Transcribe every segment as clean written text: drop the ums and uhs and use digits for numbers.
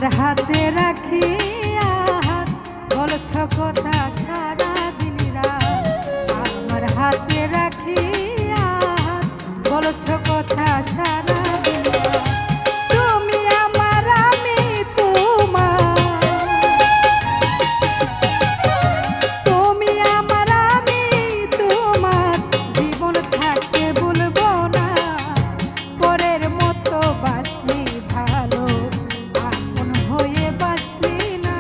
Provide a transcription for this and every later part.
আমার হাতে রাখিয়া বলছ কথা সারা দিন রাত, আমার হাতে রাখিয়া বলছ কথা সারা দিন রাত। তুমি আমার আমি তোমার, তুমি আমার আমি তোমার, জীবন থাকতে বলবো না। পরের মতো বাসলি ভালো, আপন হয়ে বাসলি না।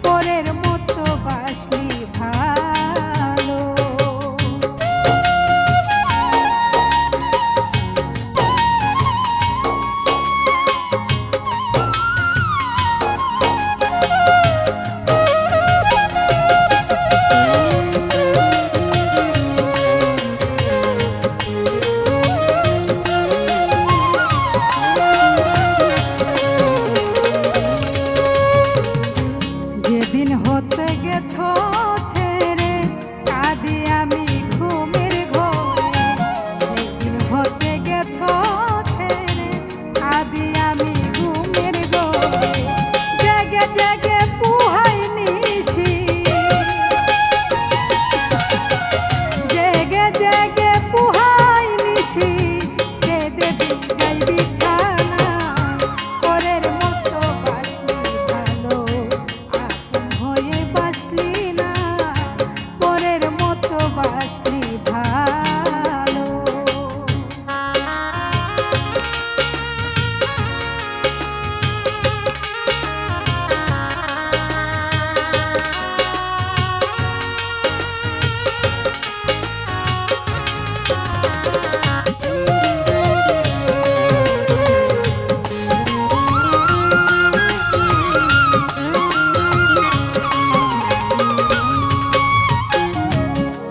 পরের মতো বাসলি ভালো। যেদিন হতে গেছ ছেড়ে কাঁদি আমি ঘুমের ঘরে, যেদিন হতে গেছ ছেড়ে কাঁদি আমি ঘুমের ঘরে। জেগে জেগে পুহাই নিশি, জেগে জেগে পুহাই নিশি, কেঁদে যাই বিছানা। পরের মতো বাসলি ভালো, আপন হয়ে বাসলি না। পরের মতো বাসলি ভালো।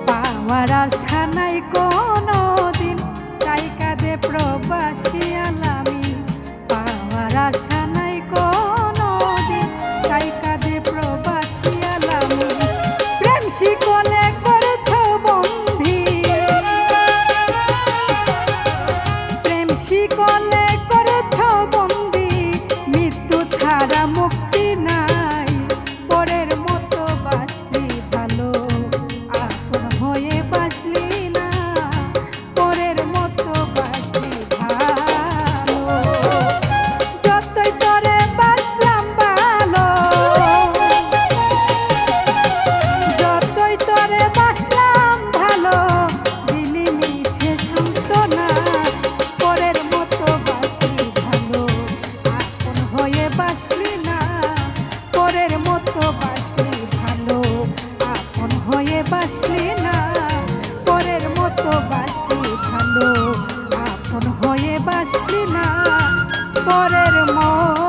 পাওয়ার আশা নাই কোনো দিন, তাই কাঁদে প্রবাসী আলামি। পাওয়ার আশা নাই কোনো দিন, তাই কাঁদে প্রবাসী আলামি। প্রেম শিকলে করেছ বন্ধি, প্রেম শিকলে করেছ বন্ধি, মৃত্যু ছাড়া মুক্তি নাই। পরের মতো বাসলি ভালো, আপন হয়ে বাসলি না। পরের মতো বাসলি ভালো। যতই তোরে বাসলাম ভালো, যতই তোরে বাসলাম ভালো, দিলি মিছে সান্ত্বনা। পরের মতো বাসলি ভালো, আপন হয়ে বাসলি না। পরের মতো বাসলি ভালো, আপন হয়ে বাসলি না। পরের মতো বাসলি ভালো, আপন হয়ে বাসলি না। পরের মতো